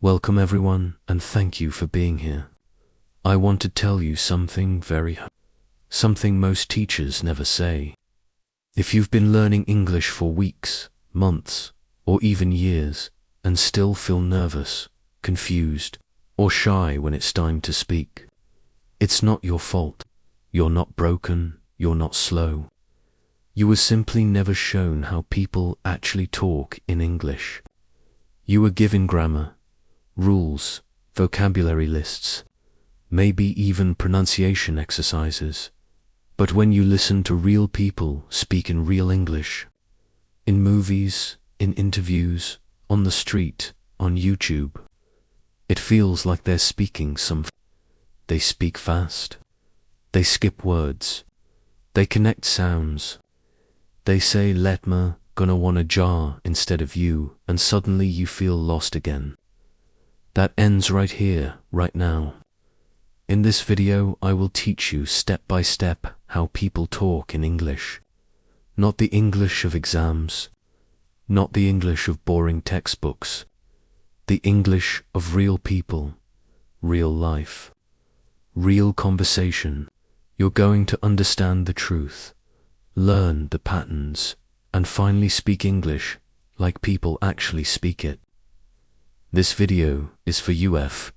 Welcome everyone, and thank you for being here. I want to tell you something something most teachers never say. If you've been learning English for weeks, months, or even years, and still feel nervous, confused, or shy when it's time to speak, it's not your fault. You're not broken, you're not slow. You were simply never shown how people actually talk in English. You were given grammar, rules, vocabulary lists, maybe even pronunciation exercises. But when you listen to real people speak in real English, in movies, in interviews, on the street, on YouTube, it feels like they're speaking They speak fast. They skip words. They connect sounds. They say letma, gonna wanna jar instead of you, and suddenly you feel lost again. That ends right here, right now. In this video, I will teach you step by step how people talk in English. Not the English of exams, not the English of boring textbooks, the English of real people, real life, real conversation. You're going to understand the truth, learn the patterns, and finally speak English like people actually speak it. This video is for you if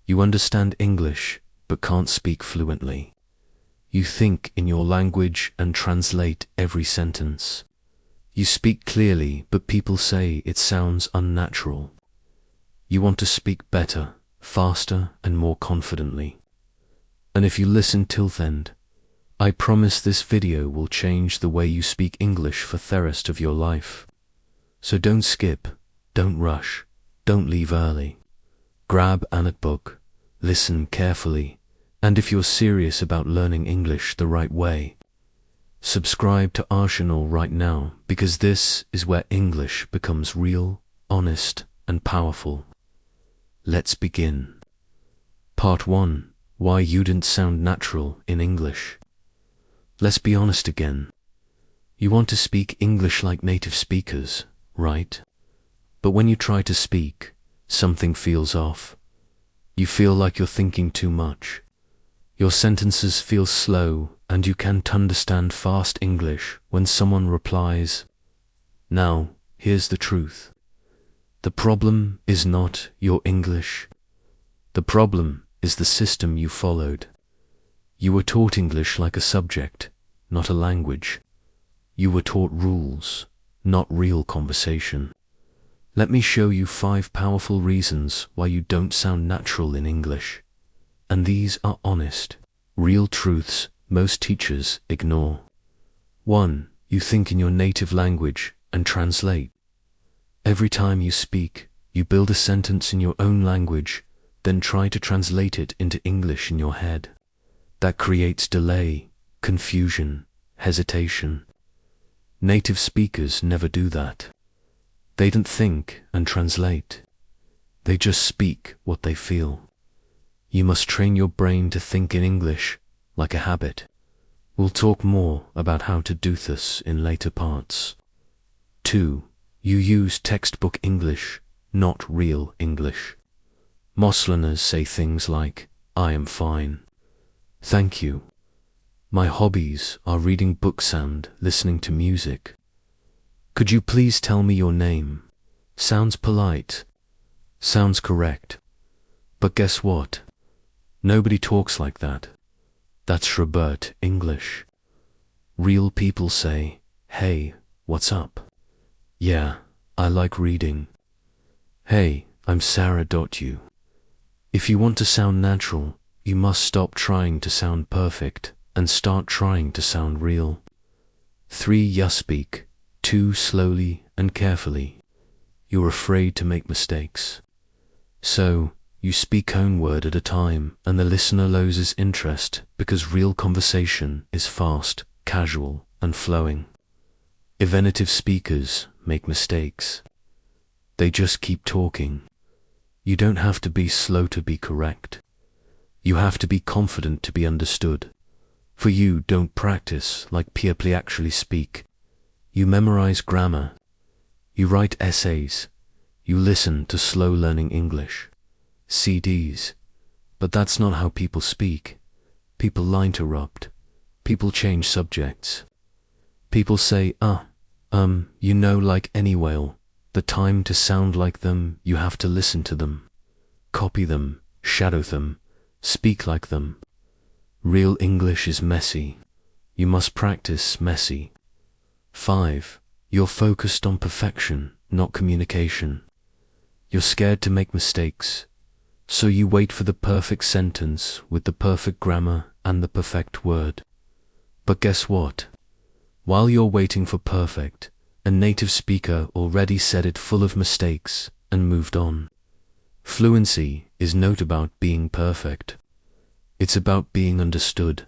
you understand English but can't speak fluently. You think in your language and translate every sentence. You speak clearly but people say it sounds unnatural. You want to speak better, faster and more confidently. And if you listen till the end, I promise this video will change the way you speak English for the rest of your life. So don't skip, don't rush, don't leave early. Grab a notebook, listen carefully, and if you're serious about learning English the right way, subscribe to our channel right now, because this is where English becomes real, honest, and powerful. Let's begin. Part 1. Why you didn't sound natural in English. Let's be honest again. You want to speak English like native speakers, right? But when you try to speak, something feels off. You feel like you're thinking too much. Your sentences feel slow, and you can't understand fast English when someone replies. Now, here's the truth. The problem is not your English. The problem is the system you followed. You were taught English like a subject, not a language. You were taught rules, not real conversation. Let me show you 5 powerful reasons why you don't sound natural in English. And these are honest, real truths most teachers ignore. 1. You think in your native language and translate. Every time you speak, you build a sentence in your own language, then try to translate it into English in your head. That creates delay, confusion, hesitation. Native speakers never do that. They don't think and translate. They just speak what they feel. You must train your brain to think in English like a habit. We'll talk more about how to do this in later parts. 2. You use textbook English, not real English. Most learners say things like, I am fine. Thank you. My hobbies are reading books and listening to music. Could you please tell me your name? Sounds polite. Sounds correct. But guess what? Nobody talks like that. That's Robert English. Real people say, hey, what's up? Yeah, I like reading. Hey, I'm Sarah. You. If you want to sound natural, you must stop trying to sound perfect and start trying to sound real. 3. You speak too slowly and carefully. You're afraid to make mistakes. So, you speak one word at a time and the listener loses interest because real conversation is fast, casual, and flowing. If native speakers make mistakes, they just keep talking. You don't have to be slow to be correct. You have to be confident to be understood. For you don't practice like people actually speak. You memorize grammar. You write essays. You listen to slow learning English. CDs. But that's not how people speak. People line interrupt. People change subjects. People say, like any whale. The time to sound like them, you have to listen to them. Copy them, shadow them, speak like them. Real English is messy. You must practice messy. 5. You're focused on perfection, not communication. You're scared to make mistakes, so you wait for the perfect sentence with the perfect grammar and the perfect word. But guess what? While you're waiting for perfect, a native speaker already said it full of mistakes and moved on. Fluency is not about being perfect. It's about being understood.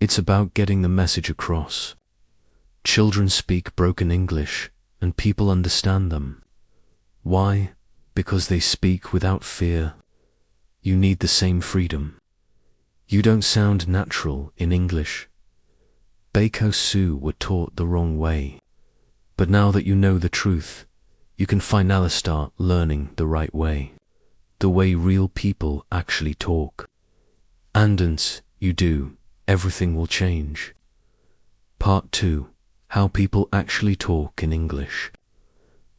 It's about getting the message across. Children speak broken English, and people understand them. Why? Because they speak without fear. You need the same freedom. You don't sound natural in English. Bakehouse Sue were taught the wrong way. But now that you know the truth, you can finally start learning the right way. The way real people actually talk. And once you do, everything will change. Part 2. How people actually talk in English.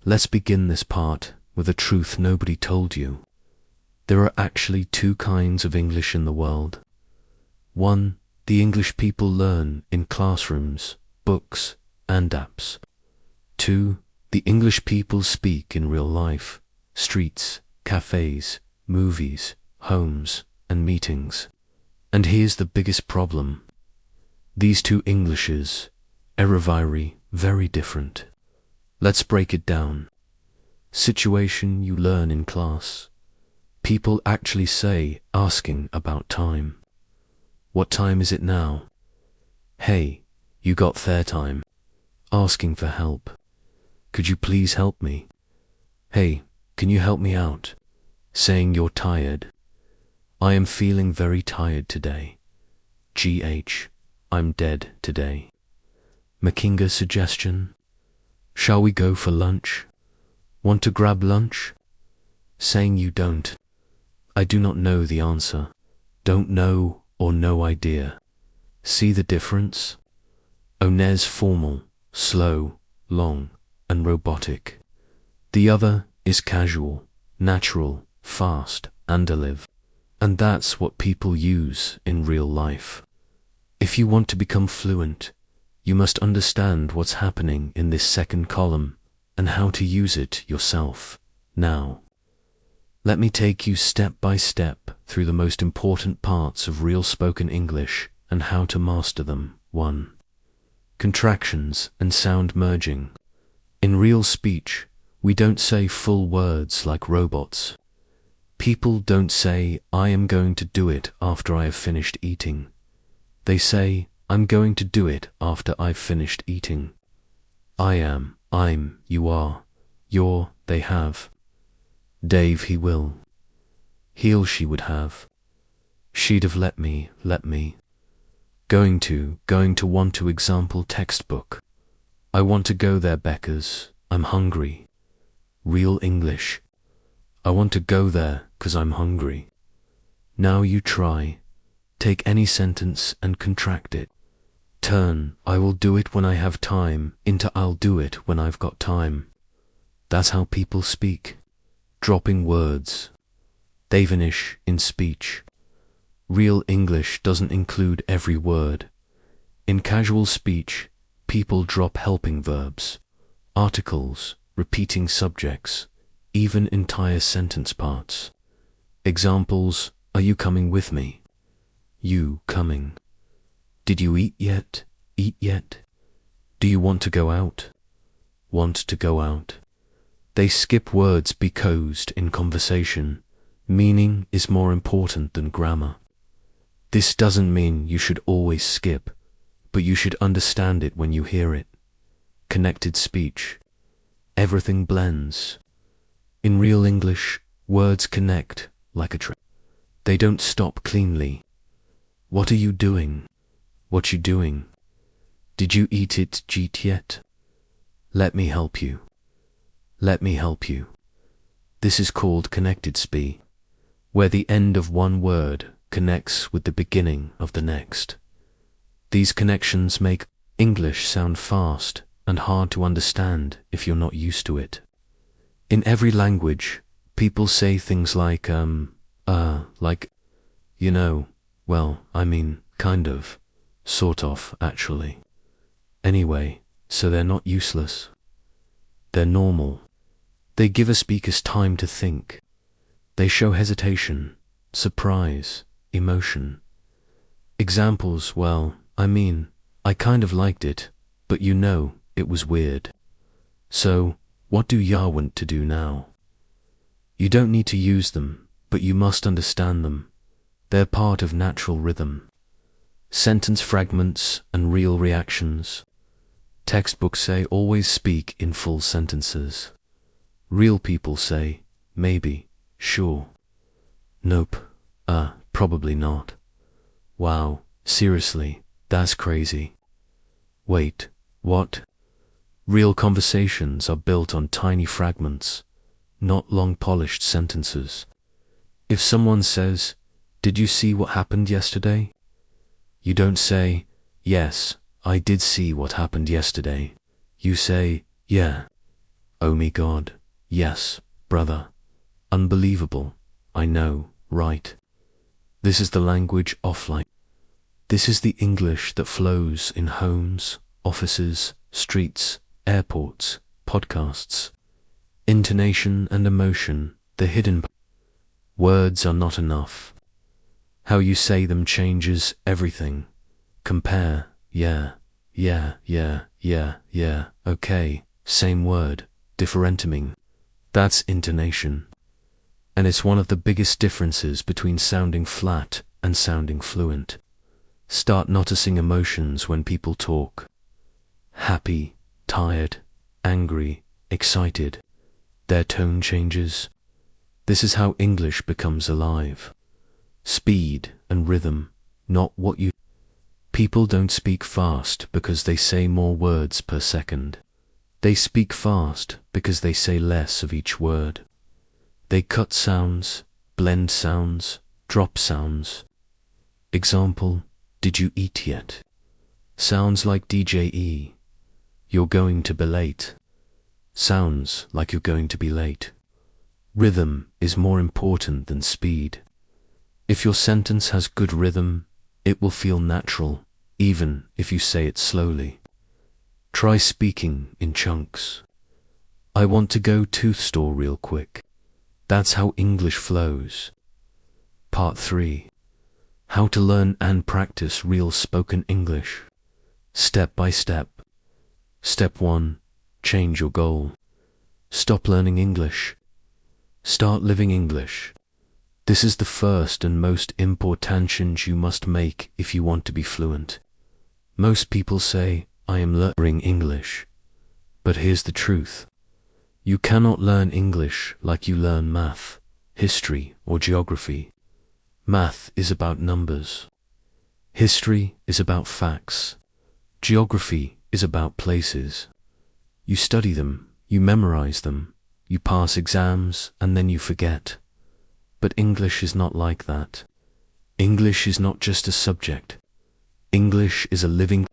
Let's begin this part with a truth nobody told you. There are actually 2 kinds of English in the world. 1. The English people learn in classrooms, books, and apps. 2. The English people speak in real life, streets, cafes, movies, homes, and meetings. And here's the biggest problem. These 2 Englishes are very different. Let's break it down. Situation you learn in class. People actually say asking about time. What time is it now? Hey, you got there time. Asking for help. Could you please help me? Hey, can you help me out? Saying you're tired. I am feeling very tired today. I'm dead today. Makinga suggestion. Shall we go for lunch? Want to grab lunch? Saying you don't. I do not know the answer. Don't know or no idea. See the difference? One's formal, slow, long, and robotic. The other is casual, natural, fast, and alive. And that's what people use in real life. If you want to become fluent, you must understand what's happening in this second column and how to use it yourself. Now, let me take you step by step through the most important parts of real spoken English and how to master them. 1. Contractions and sound merging. In real speech, we don't say full words like robots. People don't say, I am going to do it after I have finished eating. They say, I'm going to do it after I've finished eating. I am, I'm, you are, you're, they have. Dave, he will. He'll, she would have. She'd have let me. Going to want to example textbook. I want to go there, Beckers. I'm hungry. Real English. I want to go there 'cause I'm hungry. Now you try. Take any sentence and contract it. Turn I will do it when I have time into I'll do it when I've got time. That's how people speak. Dropping words. They vanish in speech. Real English doesn't include every word. In casual speech, people drop helping verbs, articles, repeating subjects, even entire sentence parts. Examples: are you coming with me? You coming. Did you eat yet? Eat yet? Do you want to go out? Want to go out. They skip words because in conversation, meaning is more important than grammar. This doesn't mean you should always skip, but you should understand it when you hear it. Connected speech. Everything blends. In real English, words connect like a train. They don't stop cleanly. What are you doing? What you doing? Did you eat it yet? Let me help you. Let me help you. This is called connected speech. where the end of one word connects with the beginning of the next. These connections make English sound fast and hard to understand if you're not used to it. In every language, people say things like, you know, well, I mean, kind of, sort of, actually. Anyway, so they're not useless. They're normal. They give a speaker's time to think. They show hesitation, surprise, emotion. Examples, well, I mean, I kind of liked it, but you know, it was weird. So, what do ya want to do now? You don't need to use them, but you must understand them. They're part of natural rhythm. Sentence fragments and real reactions. Textbooks say always speak in full sentences. Real people say, maybe, sure. Nope, probably not. Wow, seriously, that's crazy. Wait, what? Real conversations are built on tiny fragments, not long polished sentences. If someone says, "Did you see what happened yesterday?" You don't say, "Yes, I did see what happened yesterday." You say, "Yeah. Oh my God, yes, brother. Unbelievable, I know, right?" This is the language offline. This is the English that flows in homes, offices, streets, airports, podcasts. Intonation and emotion, the hidden. Words are not enough. How you say them changes everything. Compare, yeah, okay, same word, different meaning. That's intonation. And it's one of the biggest differences between sounding flat and sounding fluent. Start noticing emotions when people talk. Happy, tired, angry, excited. Their tone changes. This is how English becomes alive. Speed and rhythm, not what you... People don't speak fast because they say more words per second. They speak fast because they say less of each word. They cut sounds, blend sounds, drop sounds. Example, did you eat yet? Sounds like DJE. You're going to be late. Sounds like you're going to be late. Rhythm is more important than speed. If your sentence has good rhythm, it will feel natural, even if you say it slowly. Try speaking in chunks. I want to go tooth store real quick. That's how English flows. Part 3. How to learn and practice real spoken English. Step by step. Step 1. Change your goal. Stop learning English. Start living English. This is the first and most important change you must make if you want to be fluent. Most people say, I am learning English. But here's the truth. You cannot learn English like you learn math, history, or geography. Math is about numbers. History is about facts. Geography is about places. You study them, you memorize them, you pass exams, and then you forget. But English is not like that. English is not just a subject. English is a living...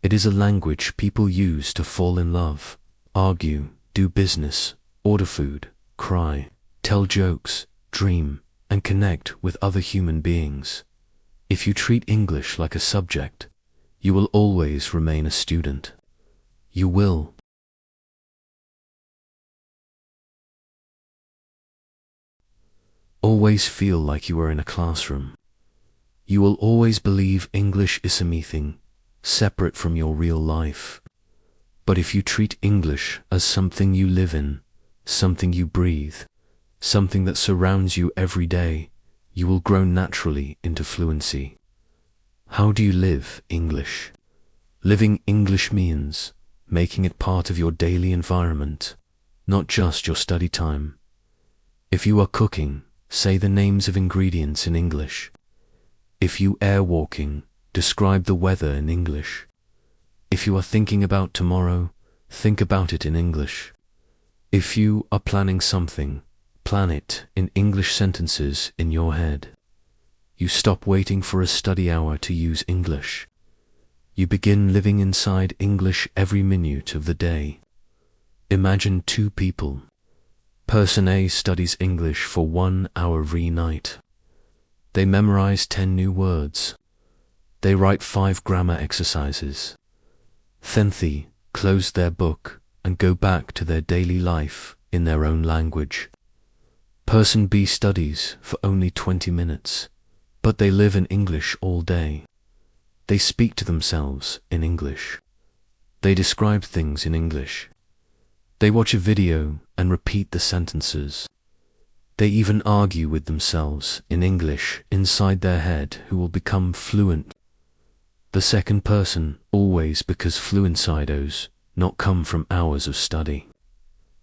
It is a language people use to fall in love, argue, do business, order food, cry, tell jokes, dream, and connect with other human beings. If you treat English like a subject, you will always remain a student. You will. Always feel like you are in a classroom. You will always believe English is something separate from your real life. But if you treat English as something you live in, something you breathe, something that surrounds you every day, you will grow naturally into fluency. How do you live English? Living English means making it part of your daily environment, not just your study time. If you are cooking, say the names of ingredients in English. If you are walking, describe the weather in English. If you are thinking about tomorrow, think about it in English. If you are planning something, plan planet in English sentences in your head. You stop waiting for a study hour to use English. You begin living inside English every minute of the day. Imagine two people. Person A studies English for 1 hour every night. They memorize 10 new words. They write 5 grammar exercises. Then they close their book and go back to their daily life in their own language. Person B studies for only 20 minutes, but they live in English all day. They speak to themselves in English. They describe things in English. They watch a video and repeat the sentences. They even argue with themselves in English inside their head who will become fluent. The second person always, because fluencidos not come from hours of study.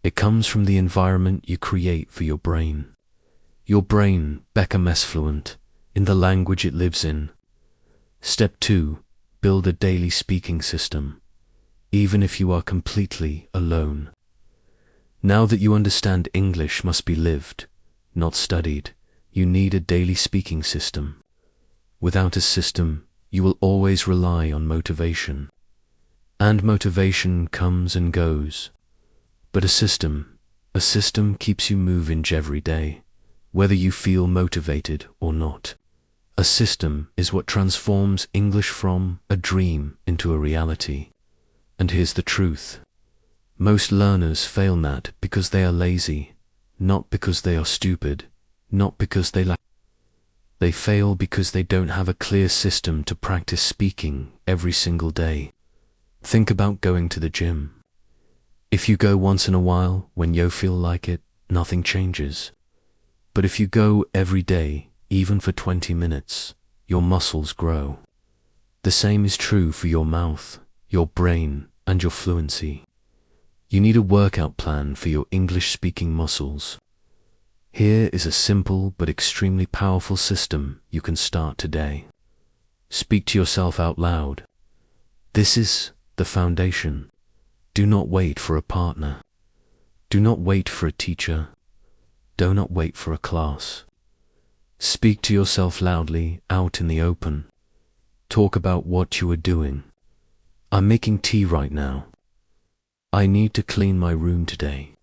It comes from the environment you create for your brain. Your brain becomes fluent in the language it lives in. Step 2. Build a daily speaking system, even if you are completely alone. Now that you understand English must be lived, not studied, you need a daily speaking system. Without a system, you will always rely on motivation. And motivation comes and goes. But a system keeps you moving every day, whether you feel motivated or not. A system is what transforms English from a dream into a reality. And here's the truth. Most learners fail not because they are lazy, not because they are stupid, not because they lack. They fail because they don't have a clear system to practice speaking every single day. Think about going to the gym. If you go once in a while when you feel like it, nothing changes. But if you go every day, even for 20 minutes, your muscles grow. The same is true for your mouth, your brain, and your fluency. You need a workout plan for your English-speaking muscles. Here is a simple but extremely powerful system you can start today. Speak to yourself out loud. This is the foundation. Do not wait for a partner. Do not wait for a teacher. Do not wait for a class. Speak to yourself loudly out in the open. Talk about what you are doing. I'm making tea right now. I need to clean my room today.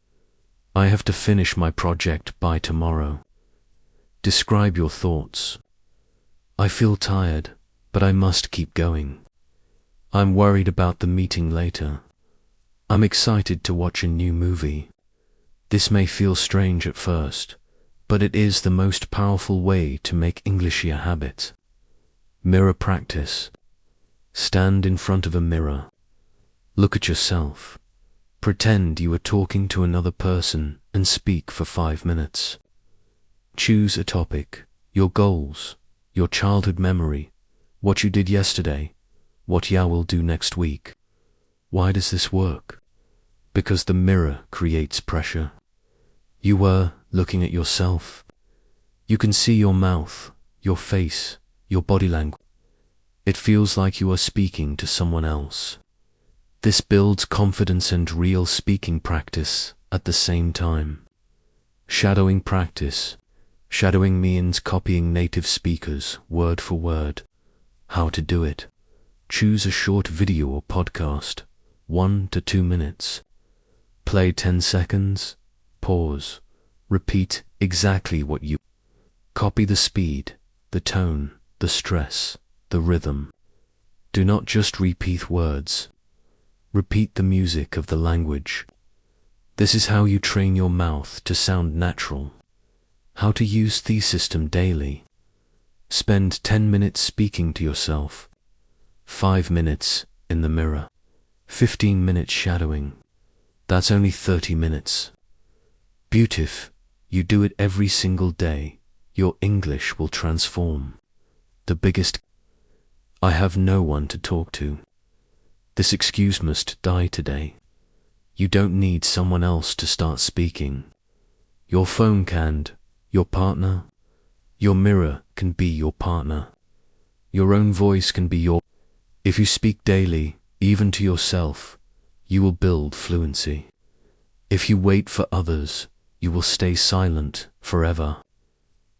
I have to finish my project by tomorrow. Describe your thoughts. I feel tired, but I must keep going. I'm worried about the meeting later. I'm excited to watch a new movie. This may feel strange at first, but it is the most powerful way to make English a habit. Mirror practice. Stand in front of a mirror. Look at yourself. Pretend you are talking to another person and speak for 5 minutes. Choose a topic, your goals, your childhood memory, what you did yesterday, what you will do next week. Why does this work? Because the mirror creates pressure. You were looking at yourself. You can see your mouth, your face, your body language. It feels like you are speaking to someone else. This builds confidence and real speaking practice at the same time. Shadowing practice. Shadowing means copying native speakers word for word. How to do it? Choose a short video or podcast, 1 to 2 minutes. Play 10 seconds, pause, repeat exactly what you. Copy the speed, the tone, the stress, the rhythm. Do not just repeat words. Repeat the music of the language. This is how you train your mouth to sound natural. How to use the system daily. Spend 10 minutes speaking to yourself. 5 minutes in the mirror. 15 minutes shadowing. That's only 30 minutes. Beautiful. You do it every single day. Your English will transform. The biggest. I have no one to talk to. This excuse must die today. You don't need someone else to start speaking. Your phone can, your partner. Your mirror can be your partner. Your own voice can be your. If you speak daily, even to yourself, you will build fluency. If you wait for others, you will stay silent forever.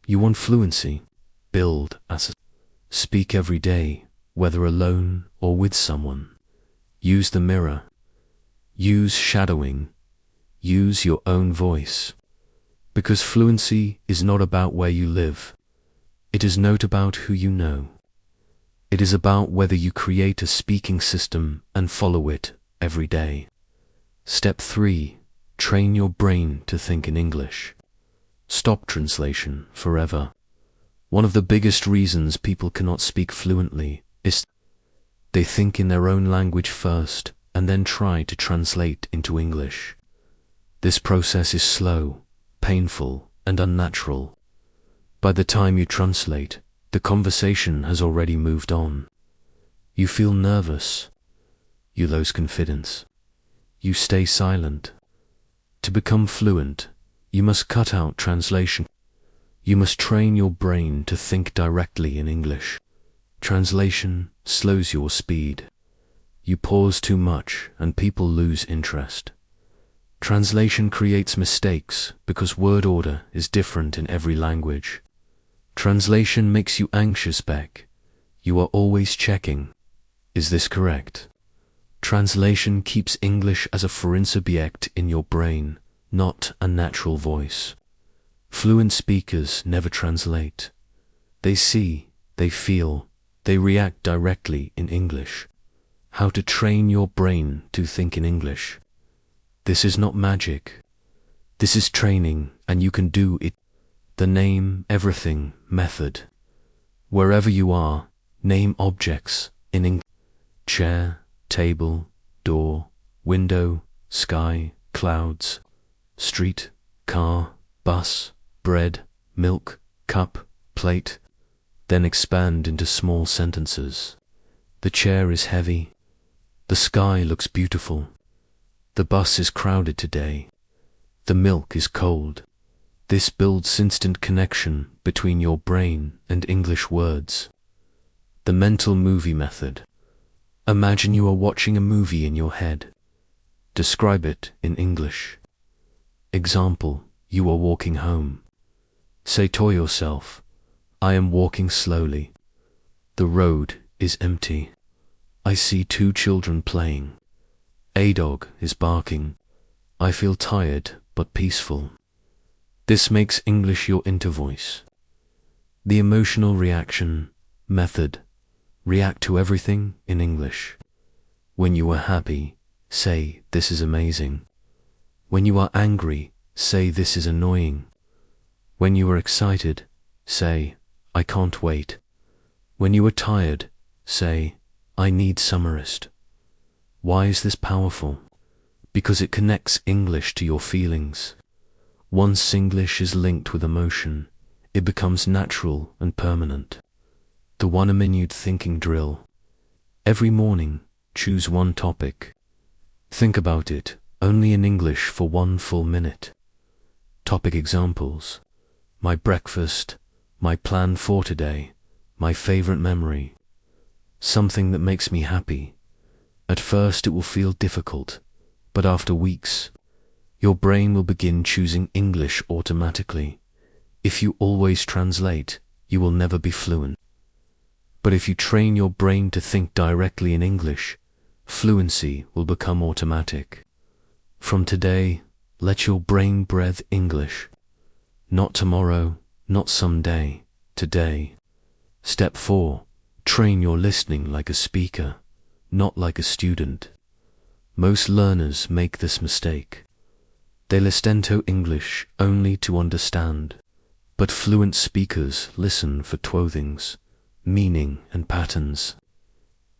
You want fluency? Build as a speak every day, whether alone or with someone. Use the mirror. Use shadowing. Use your own voice. Because fluency is not about where you live. It is not about who you know. It is about whether you create a speaking system and follow it every day. Step 3. Train your brain to think in English. Stop translation forever. One of the biggest reasons people cannot speak fluently is they think in their own language first and then try to translate into English. This process is slow, painful, and unnatural. By the time you translate, the conversation has already moved on. You feel nervous. You lose confidence. You stay silent. To become fluent, you must cut out translation. You must train your brain to think directly in English. Translation slows your speed. You pause too much and people lose interest. Translation creates mistakes because word order is different in every language. Translation makes you anxious back. You are always checking. Is this correct? Translation keeps English as a foreign subject in your brain, not a natural voice. Fluent speakers never translate. They see, they feel, they react directly in English. How to train your brain to think in English. This is not magic. This is training, and you can do it. The name everything method. Wherever you are, name objects in English. Chair, table, door, window, sky, clouds, street, car, bus, bread, milk, cup, plate. Then expand into small sentences. The chair is heavy. The sky looks beautiful. The bus is crowded today. The milk is cold. This builds instant connection between your brain and English words. The mental movie method. Imagine you are watching a movie in your head. Describe it in English. Example, you are walking home. Say to yourself, I am walking slowly. The road is empty. I see 2 children playing. A dog is barking. I feel tired but peaceful. This makes English your intervoice. The emotional reaction method. React to everything in English. When you are happy, say, this is amazing. When you are angry, say, this is annoying. When you are excited, say, I can't wait. When you are tired, say, I need some rest. Why is this powerful? Because it connects English to your feelings. Once English is linked with emotion, it becomes natural and permanent. The 1-minute thinking drill. Every morning, choose one topic. Think about it only in English for 1 full minute. Topic examples. My breakfast, my plan for today, my favorite memory. Something that makes me happy. At first it will feel difficult, but after weeks, your brain will begin choosing English automatically. If you always translate, you will never be fluent. But if you train your brain to think directly in English, fluency will become automatic. From today, let your brain breathe English. Not tomorrow, not someday, today. Step 4. Train your listening like a speaker, not like a student. Most learners make this mistake. They listen to English only to understand, but fluent speakers listen for twothings, meaning and patterns.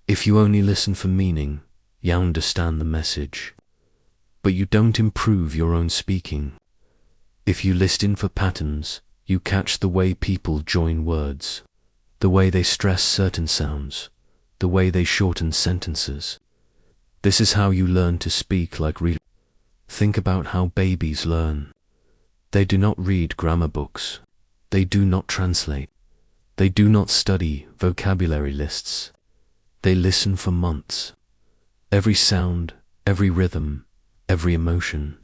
If you only listen for meaning, you understand the message, but you don't improve your own speaking. If you listen for patterns, you catch the way people join words, the way they stress certain sounds, the way they shorten sentences. This is how you learn to speak like readers. Think about how babies learn. They do not read grammar books. They do not translate. They do not study vocabulary lists. They listen for months. Every sound, every rhythm, every emotion.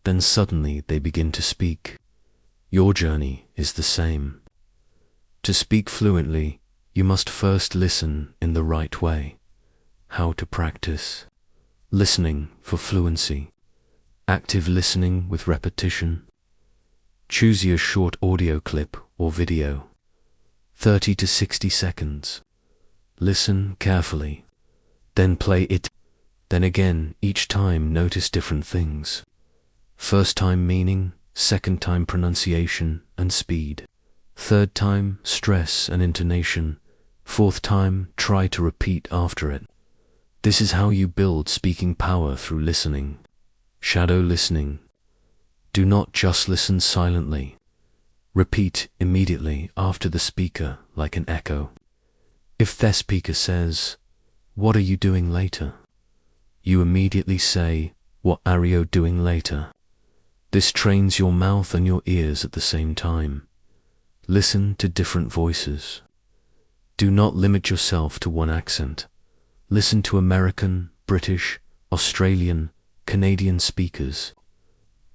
then suddenly they begin to speak. Your journey is the same. To speak fluently, you must first listen in the right way. How to practice? Listening for fluency. Active listening with repetition. Choose your short audio clip or video. 30 to 60 seconds. Listen carefully. Then play it. Then again, each time notice different things. First time meaning, second time pronunciation and speed. Third time, stress and intonation. Fourth time, try to repeat after it. This is how you build speaking power through listening. Shadow listening. Do not just listen silently. Repeat immediately after the speaker like an echo. If the speaker says, "What are you doing later?" you immediately say, "What are you doing later?" This trains your mouth and your ears at the same time. Listen to different voices. Do not limit yourself to one accent. Listen to American, British, Australian, Canadian speakers.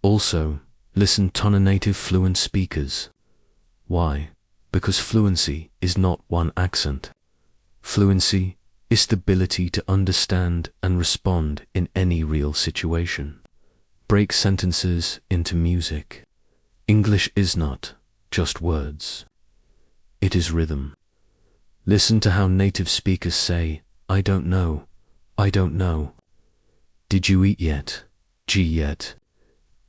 Also, listen to non-native fluent speakers. Why? Because fluency is not one accent. Fluency is the ability to understand and respond in any real situation. Break sentences into music. English is not just words. It is rhythm. Listen to how native speakers say, "I don't know, I don't know." Did you eat yet? G yet?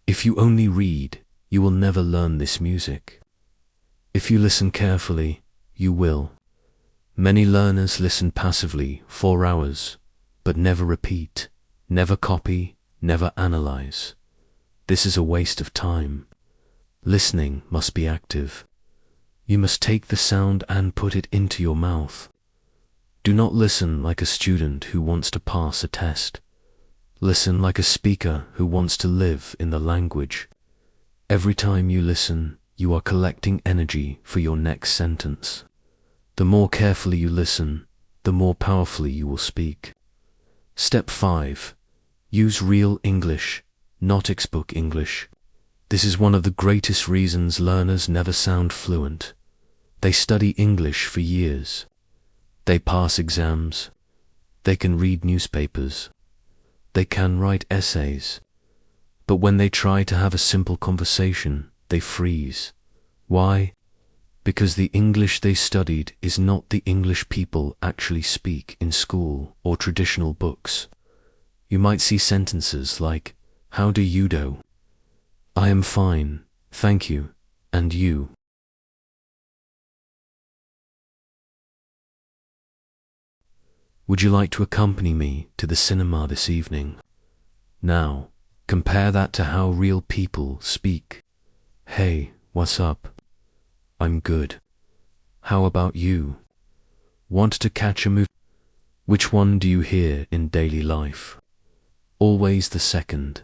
If you only read, you will never learn this music. If you listen carefully, you will. Many learners listen passively 4 hours, but never repeat, never copy, never analyze. This is a waste of time. Listening must be active. You must take the sound and put it into your mouth. Do not listen like a student who wants to pass a test. Listen like a speaker who wants to live in the language. Every time you listen, you are collecting energy for your next sentence. The more carefully you listen, the more powerfully you will speak. Step 5. Use real English, not textbook English. This is one of the greatest reasons learners never sound fluent. They study English for years. They pass exams. They can read newspapers. They can write essays. But when they try to have a simple conversation, they freeze. Why? Because the English they studied is not the English people actually speak in school or traditional books. You might see sentences like, "How do you do?" "I am fine, thank you, and you?" "Would you like to accompany me to the cinema this evening?" Now, compare that to how real people speak. "Hey, what's up?" "I'm good. How about you?" "Want to catch a movie?" Which one do you hear in daily life? Always the second.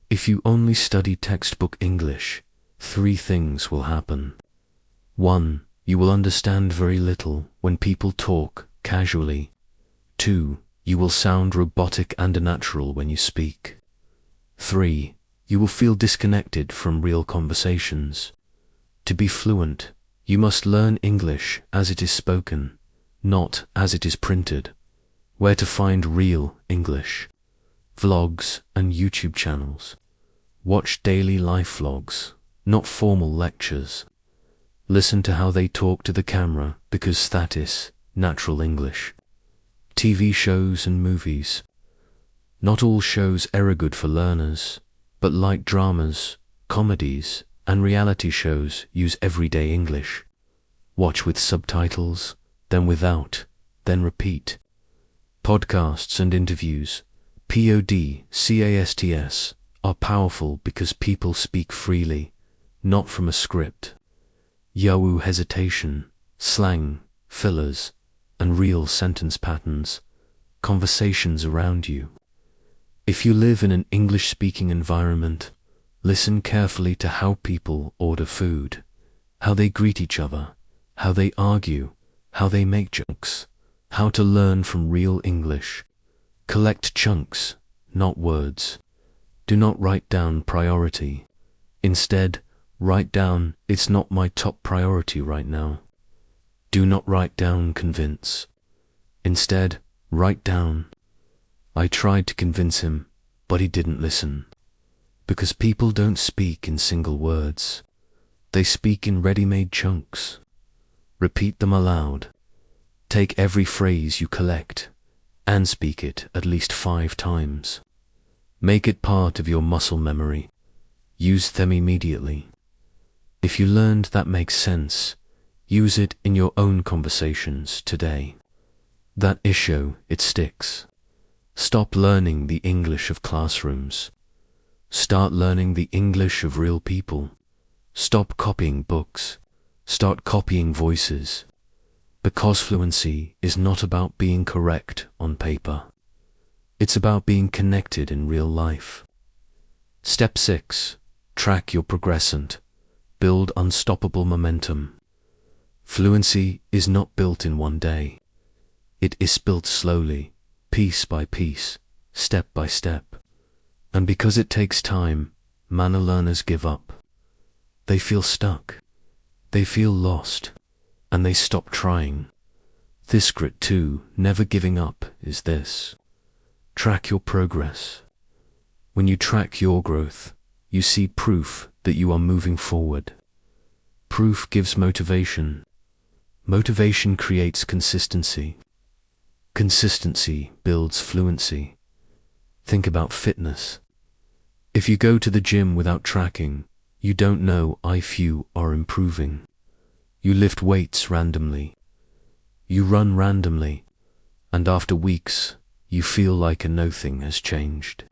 If you only study textbook English, 3 things will happen. 1. You will understand very little when people talk casually. 2. You will sound robotic and unnatural when you speak. 3. You will feel disconnected from real conversations. To be fluent, you must learn English as it is spoken, not as it is printed. Where to find real English? Vlogs and YouTube channels. Watch daily life vlogs, not formal lectures. Listen to how they talk to the camera because that is natural English. TV shows and movies. Not all shows are good for learners, but like dramas, comedies, and reality shows use everyday English. Watch with subtitles, then without, then repeat. Podcasts and interviews, podcasts, are powerful because people speak freely, not from a script. Yahoo hesitation, slang, fillers, and real sentence patterns, conversations around you. If you live in an English-speaking environment, listen carefully to how people order food, how they greet each other, how they argue, how they make jokes, how to learn from real English. Collect chunks, not words. Do not write down priority. Instead, write down, it's not my top priority right now. Do not write down convince. Instead, write down, I tried to convince him, but he didn't listen. Because people don't speak in single words. They speak in ready-made chunks. Repeat them aloud. Take every phrase you collect and speak it at least 5 times. Make it part of your muscle memory. Use them immediately. If you learned that makes sense, use it in your own conversations today. That issue, it sticks. Stop learning the English of classrooms. Start learning the English of real people. Stop copying books. Start copying voices. Because fluency is not about being correct on paper. It's about being connected in real life. Step 6. Track your progressant. Build unstoppable momentum. Fluency is not built in one day. It is built slowly, piece by piece, step by step. And because it takes time, many learners give up. They feel stuck. They feel lost. And they stop trying. This grit too, never giving up, is this. Track your progress. When you track your growth, you see proof that you are moving forward. Proof gives motivation. Motivation creates consistency. Consistency builds fluency. Think about fitness. If you go to the gym without tracking, you don't know if you are improving. You lift weights randomly. You run randomly. And after weeks, you feel like nothing has changed.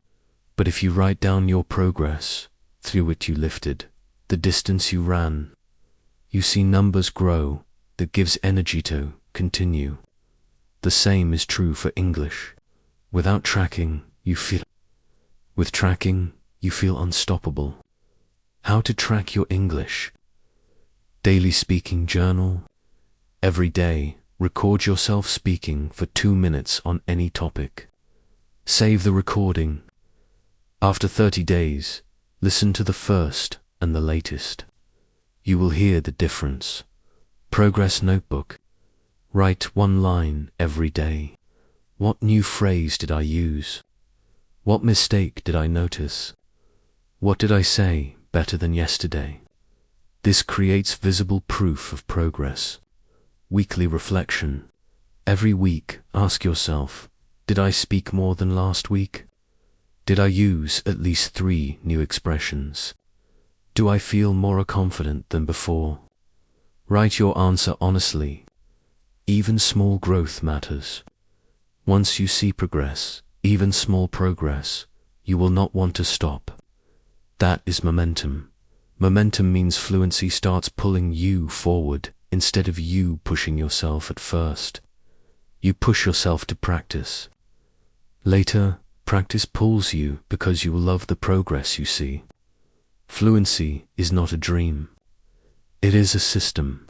But if you write down your progress, through what you lifted, the distance you ran, you see numbers grow. That gives energy to continue. The same is true for English. Without tracking, you feel. With tracking, you feel unstoppable. How to track your English? Daily speaking journal. Every day, record yourself speaking for 2 minutes on any topic. Save the recording. After 30 days, listen to the first and the latest. You will hear the difference. Progress notebook. Write 1 line every day. What new phrase did I use? What mistake did I notice? What did I say better than yesterday? This creates visible proof of progress. Weekly reflection. Every week, ask yourself, did I speak more than last week? Did I use at least 3 new expressions? Do I feel more confident than before? Write your answer honestly. Even small growth matters. Once you see progress, even small progress, you will not want to stop. That is momentum. Momentum means fluency starts pulling you forward instead of you pushing yourself at first. You push yourself to practice. Later, practice pulls you because you love the progress you see. Fluency is not a dream. It is a system.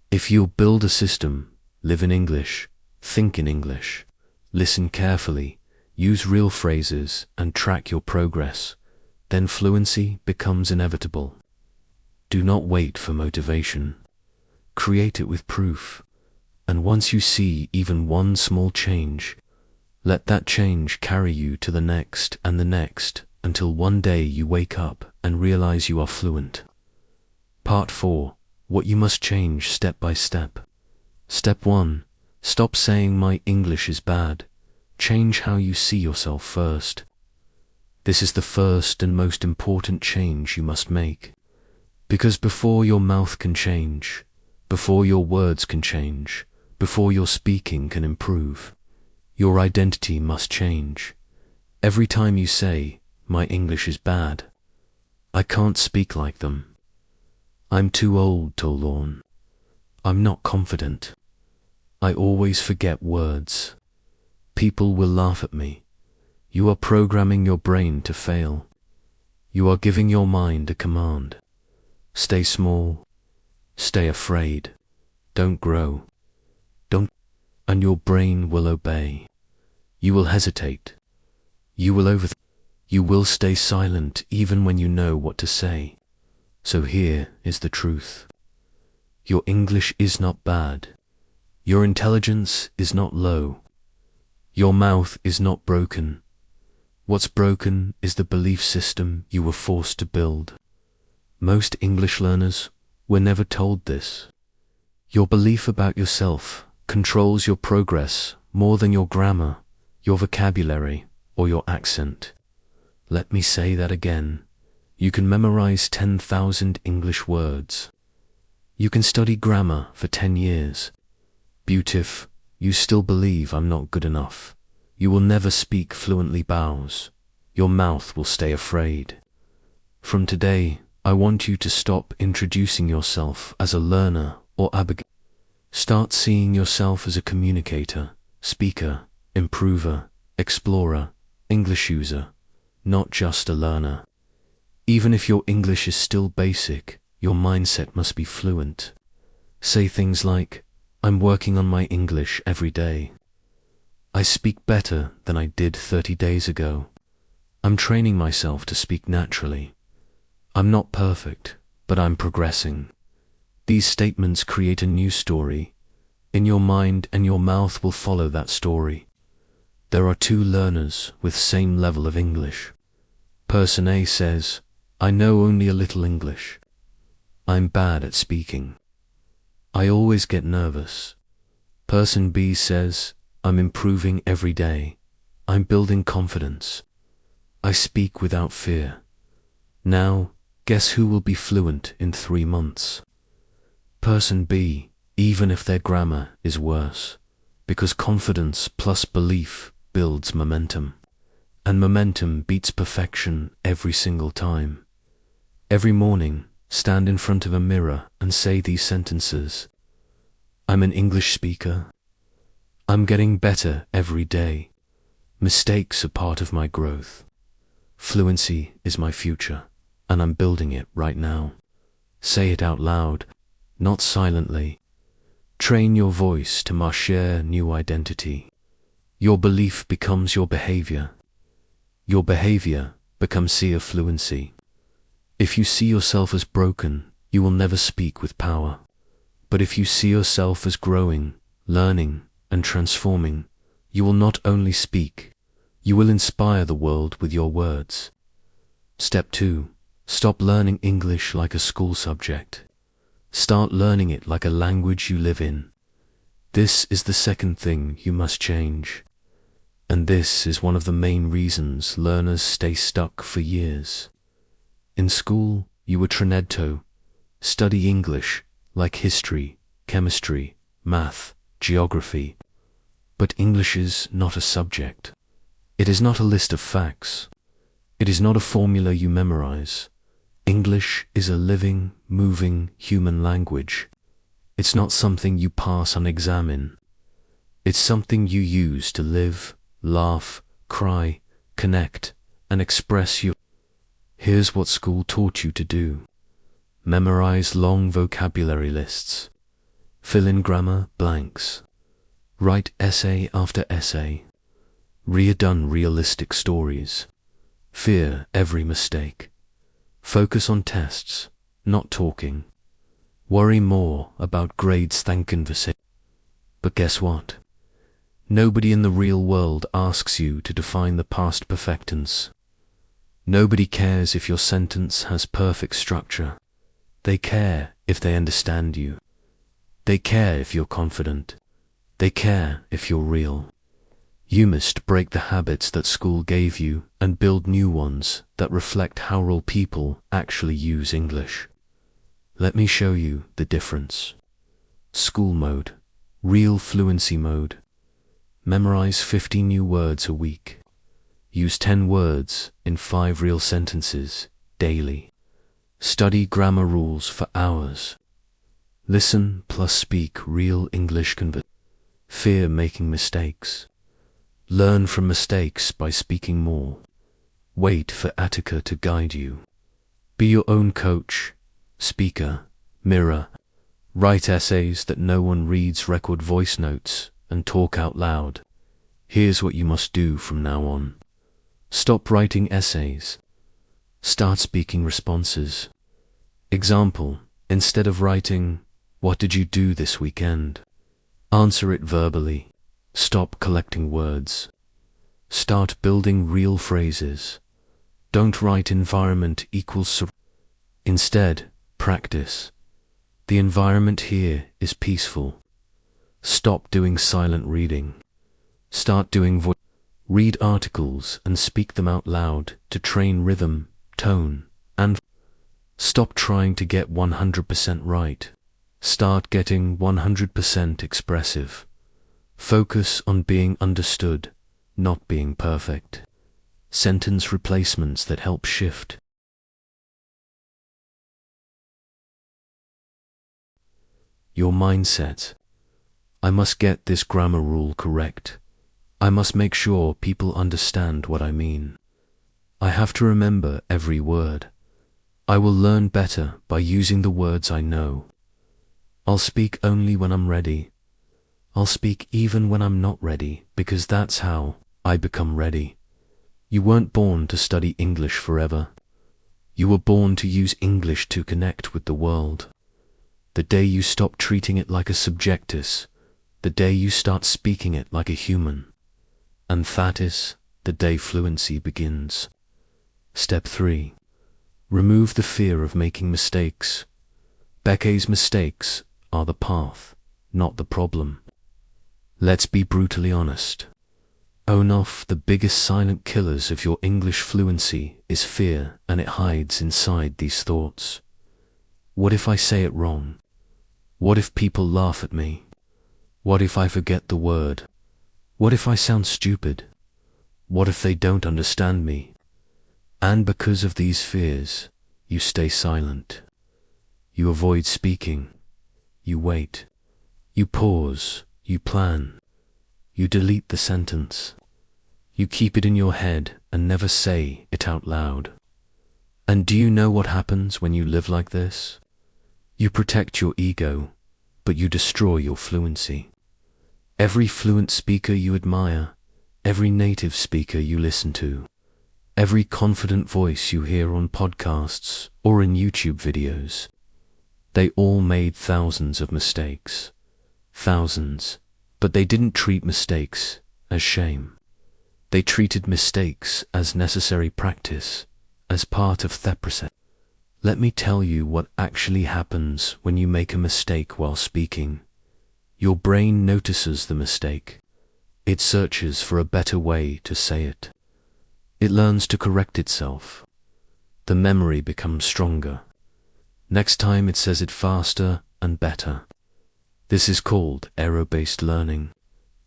If you'll build a system, live in English, think in English, listen carefully, use real phrases, and track your progress, then fluency becomes inevitable. Do not wait for motivation. Create it with proof. And once you see even one small change, let that change carry you to the next and the next, until one day you wake up and realize you are fluent. Part 4. What you must change step by step. Step 1. Stop saying my English is bad. Change how you see yourself first. This is the first and most important change you must make. Because before your mouth can change, before your words can change, before your speaking can improve, your identity must change. Every time you say, my English is bad, I can't speak like them. I'm too old to learn. I'm not confident. I always forget words. People will laugh at me. You are programming your brain to fail. You are giving your mind a command. Stay small. Stay afraid. Don't grow. Don't. And your brain will obey. You will hesitate. You will overthink. You will stay silent even when you know what to say. So here is the truth. Your English is not bad. Your intelligence is not low. Your mouth is not broken. What's broken is the belief system you were forced to build. Most English learners were never told this. Your belief about yourself controls your progress more than your grammar, your vocabulary, or your accent. Let me say that again. You can memorize 10,000 English words. You can study grammar for 10 years. Beautif, you still believe I'm not good enough. You will never speak fluently bows. Your mouth will stay afraid. From today, I want you to stop introducing yourself as a learner or abog. Start seeing yourself as a communicator, speaker, improver, explorer, English user, not just a learner. Even if your English is still basic, your mindset must be fluent. Say things like, I'm working on my English every day. I speak better than I did 30 days ago. I'm training myself to speak naturally. I'm not perfect, but I'm progressing. These statements create a new story in your mind, and your mouth will follow that story. There are two learners with same level of English. Person A says, I know only a little English. I'm bad at speaking. I always get nervous. Person B says, I'm improving every day. I'm building confidence. I speak without fear. Now, guess who will be fluent in 3 months? Person B, even if their grammar is worse, because confidence plus belief builds momentum, and momentum beats perfection every single time. Every morning, stand in front of a mirror and say these sentences. I'm an English speaker. I'm getting better every day. Mistakes are part of my growth. Fluency is my future, and I'm building it right now. Say it out loud, not silently. Train your voice to share new identity. Your belief becomes your behavior. Your behavior becomes seer fluency. If you see yourself as broken, you will never speak with power. But if you see yourself as growing, learning, and transforming, you will not only speak, you will inspire the world with your words. Step 2. Stop learning English like a school subject. Start learning it like a language you live in. This is the second thing you must change. And this is one of the main reasons learners stay stuck for years. In school, you were trained study English like history, chemistry, math, geography. But English is not a subject. It is not a list of facts. It is not a formula you memorize. English is a living, moving human language. It's not something you pass an exam in. It's something you use to live, laugh, cry, connect, and express your. Here's what school taught you to do. Memorize long vocabulary lists. Fill in grammar blanks. Write essay after essay. Read unrealistic stories. Fear every mistake. Focus on tests, not talking. Worry more about grades than conversation. But guess what? Nobody in the real world asks you to define the past perfect tense. Nobody cares if your sentence has perfect structure. They care if they understand you. They care if you're confident. They care if you're real. You must break the habits that school gave you and build new ones that reflect how real people actually use English. Let me show you the difference. School mode, real fluency mode. Memorize 50 new words a week. Use 10 words in 5 real sentences daily. Study grammar rules for hours. Listen plus speak real English Fear making mistakes. Learn from mistakes by speaking more. Wait for Attica to guide you. Be your own coach, speaker, mirror. Write essays that no one reads, record voice notes, and talk out loud. Here's what you must do from now on. Stop writing essays. Start speaking responses. Example, instead of writing, "What did you do this weekend?" answer it verbally. Stop collecting words. Start building real phrases. Don't write environment equals Instead, practice. The environment here is peaceful. Stop doing silent reading. Start doing voice. Read articles and speak them out loud to train rhythm, tone, and stop trying to get 100% right. Start getting 100% expressive. Focus on being understood, not being perfect. Sentence replacements that help shift. Your mindset. I must get this grammar rule correct. I must make sure people understand what I mean. I have to remember every word. I will learn better by using the words I know. I'll speak only when I'm ready. I'll speak even when I'm not ready, because that's how I become ready. You weren't born to study English forever. You were born to use English to connect with the world. The day you stop treating it like a subjectus, the day you start speaking it like a human, and that is the day fluency begins. Step 3. Remove the fear of making mistakes. Becke's mistakes are the path, not the problem. Let's be brutally honest. Own off the biggest silent killers of your English fluency is fear, and it hides inside these thoughts. What if I say it wrong? What if people laugh at me? What if I forget the word? What if I sound stupid? What if they don't understand me? And because of these fears, you stay silent. You avoid speaking. You wait. You pause. You plan. You delete the sentence. You keep it in your head and never say it out loud. And do you know what happens when you live like this? You protect your ego, but you destroy your fluency. Every fluent speaker you admire, every native speaker you listen to, every confident voice you hear on podcasts or in YouTube videos, they all made thousands of mistakes. Thousands. But they didn't treat mistakes as shame. They treated mistakes as necessary practice, as part of the process. Let me tell you what actually happens when you make a mistake while speaking. Your brain notices the mistake. It searches for a better way to say it. It learns to correct itself. The memory becomes stronger. Next time it says it faster and better. This is called error-based learning,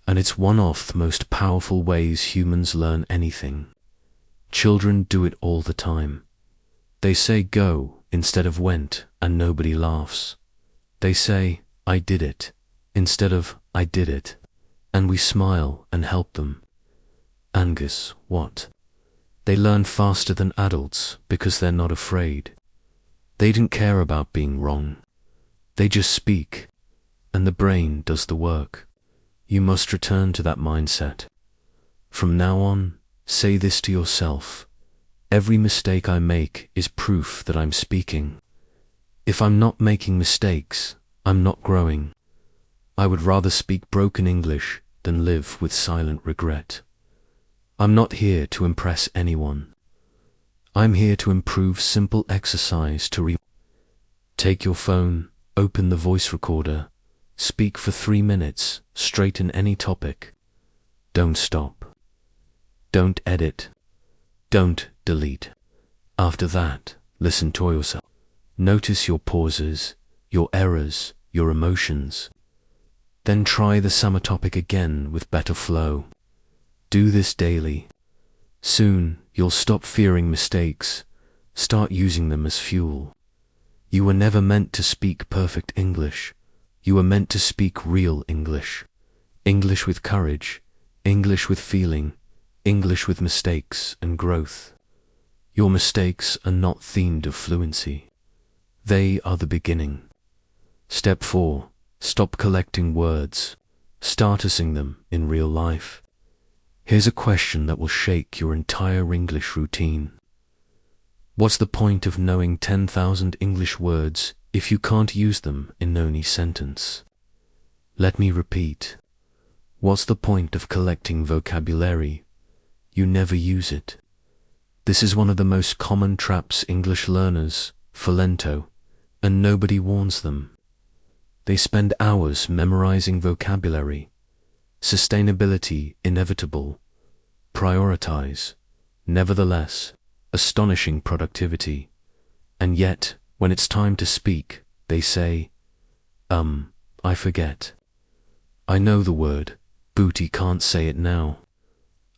and it's one of the most powerful ways humans learn anything. Children do it all the time. They say go instead of went, and nobody laughs. They say, I did it, instead of I did it, and we smile and help them. And guess what? They learn faster than adults because they're not afraid. They didn't care about being wrong. They just speak, and the brain does the work. You must return to that mindset. From now on, say this to yourself. Every mistake I make is proof that I'm speaking. If I'm not making mistakes, I'm not growing. I would rather speak broken English than live with silent regret. I'm not here to impress anyone. I'm here to improve simple exercise to Take your phone, open the voice recorder, speak for 3 minutes, straight in any topic. Don't stop. Don't edit. Don't delete. After that, listen to yourself. Notice your pauses, your errors, your emotions. Then try the summer topic again with better flow. Do this daily. Soon, you'll stop fearing mistakes. Start using them as fuel. You were never meant to speak perfect English. You were meant to speak real English. English with courage, English with feeling, English with mistakes and growth. Your mistakes are not the end of fluency. They are the beginning. Step 4. Stop collecting words. Start using them in real life. Here's a question that will shake your entire English routine. What's the point of knowing 10,000 English words if you can't use them in any sentence? Let me repeat. What's the point of collecting vocabulary? You never use it. This is one of the most common traps English learners fall into, and nobody warns them. They spend hours memorizing vocabulary. Sustainability inevitable. Prioritize. Nevertheless, astonishing productivity. And yet, when it's time to speak, they say, I forget. I know the word, Booty can't say it now.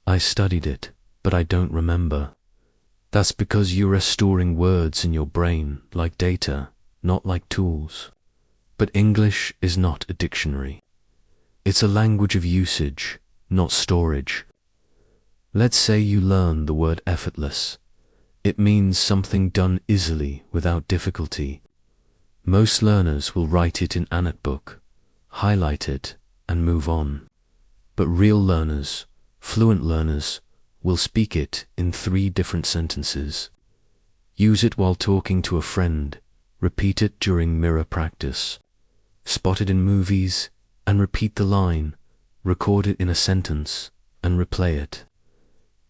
I studied it, but I don't remember. That's because you're storing words in your brain like data, not like tools. But English is not a dictionary. It's a language of usage, not storage. Let's say you learn the word effortless. It means something done easily without difficulty. Most learners will write it in a notebook, highlight it, and move on. But real learners, fluent learners, will speak it in 3 different sentences. Use it while talking to a friend, repeat it during mirror practice, spot it in movies, and repeat the line, record it in a sentence, and replay it.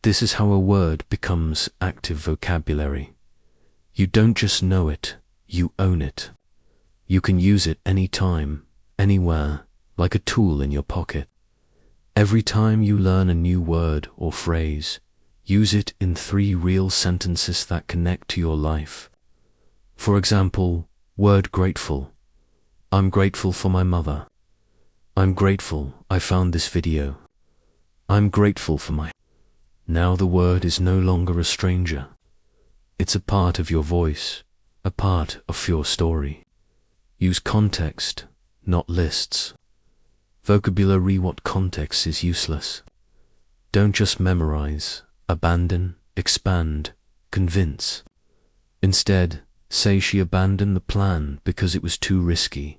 This is how a word becomes active vocabulary. You don't just know it, you own it. You can use it anytime, anywhere, like a tool in your pocket. Every time you learn a new word or phrase, use it in 3 real sentences that connect to your life. For example, word grateful. I'm grateful for my mother. I'm grateful I found this video. I'm grateful for my... Now the word is no longer a stranger. It's a part of your voice, a part of your story. Use context, not lists. Vocabulary without context is useless. Don't just memorize, abandon, expand, convince. Instead, say she abandoned the plan because it was too risky.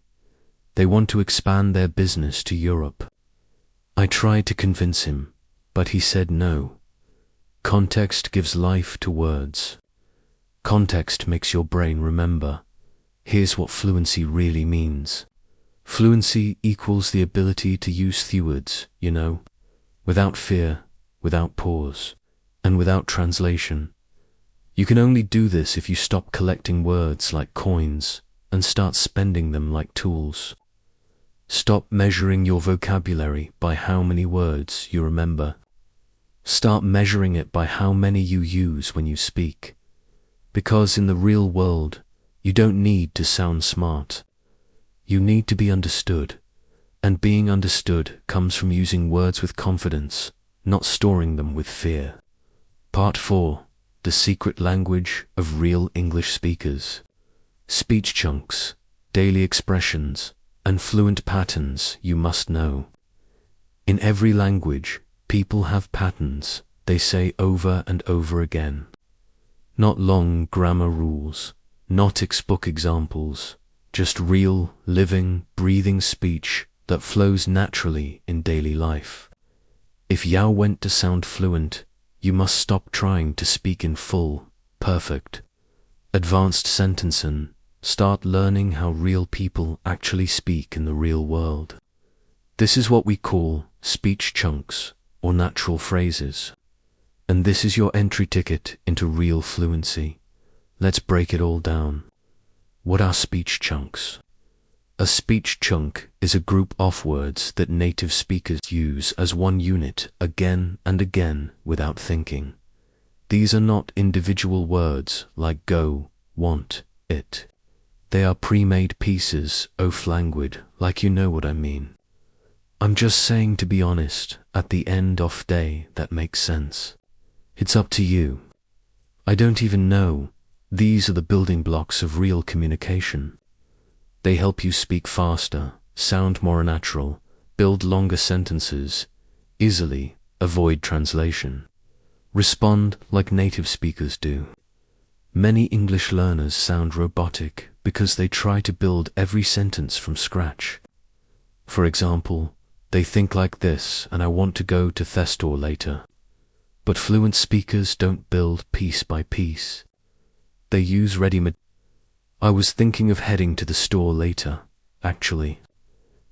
They want to expand their business to Europe. I tried to convince him, but he said no. Context gives life to words. Context makes your brain remember. Here's what fluency really means. Fluency equals the ability to use words, without fear, without pause, and without translation. You can only do this if you stop collecting words like coins and start spending them like tools. Stop measuring your vocabulary by how many words you remember. Start measuring it by how many you use when you speak. Because in the real world, you don't need to sound smart. You need to be understood, and being understood comes from using words with confidence, not storing them with fear. Part 4. The secret language of real English speakers. Speech chunks, daily expressions, and fluent patterns you must know. In every language, people have patterns they say over and over again. Not long grammar rules, not textbook examples, just real, living, breathing speech that flows naturally in daily life. If you want to sound fluent, you must stop trying to speak in full, perfect, advanced sentencing. Start learning how real people actually speak in the real world. This is what we call speech chunks or natural phrases. And this is your entry ticket into real fluency. Let's break it all down. What are speech chunks? A speech chunk is a group of words that native speakers use as one unit again and again without thinking. These are not individual words like go, want, it. They are pre-made pieces of language, like you know what I mean. I'm just saying, to be honest, at the end of day that makes sense. It's up to you. I don't even know. These are the building blocks of real communication. They help you speak faster, sound more natural, build longer sentences, easily avoid translation, respond like native speakers do. Many English learners sound robotic because they try to build every sentence from scratch. For example, They think like this, and I want to go to the store later. But fluent speakers don't build piece by piece. They use ready-made. I was thinking of heading to the store later, actually.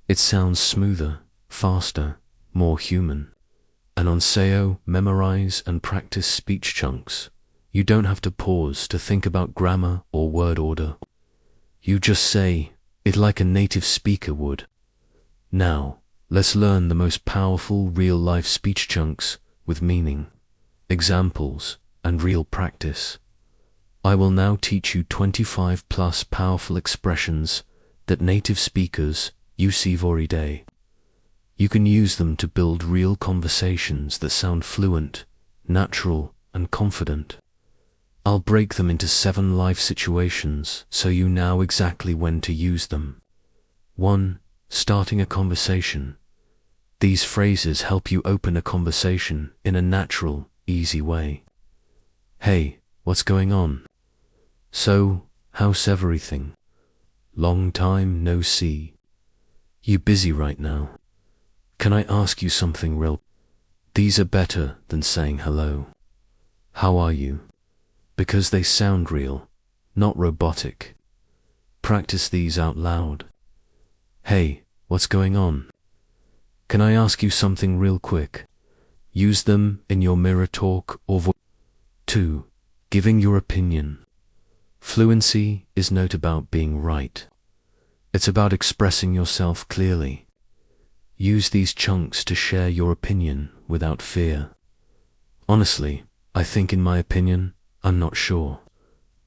It sounds smoother, faster, more human. And on SEO, memorize and practice speech chunks. You don't have to pause to think about grammar or word order. You just say it like a native speaker would. Now, let's learn the most powerful real-life speech chunks with meaning, examples, and real practice. I will now teach you 25 plus powerful expressions that native speakers use every day. You can use them to build real conversations that sound fluent, natural, and confident. I'll break them into 7 life situations so you know exactly when to use them. 1. Starting a conversation. These phrases help you open a conversation in a natural, easy way. Hey, what's going on? So, how's everything? Long time no see. You busy right now? Can I ask you something real? These are better than saying hello. How are you? Because they sound real, not robotic. Practice these out loud. Hey, what's going on? Can I ask you something real quick? Use them in your mirror talk or voice. 2. Giving your opinion. Fluency is not about being right. It's about expressing yourself clearly. Use these chunks to share your opinion without fear. Honestly, I think in my opinion, I'm not sure.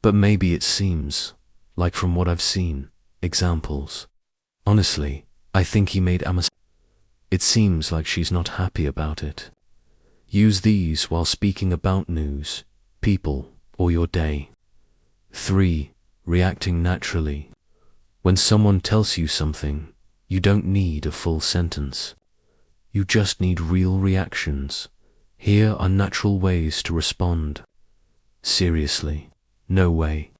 But maybe it seems, like from what I've seen, examples. Honestly, I think he made a mistake. It seems like she's not happy about it. Use these while speaking about news, people, or your day. 3. Reacting naturally. When someone tells you something, you don't need a full sentence. You just need real reactions. Here are natural ways to respond. Seriously, no way.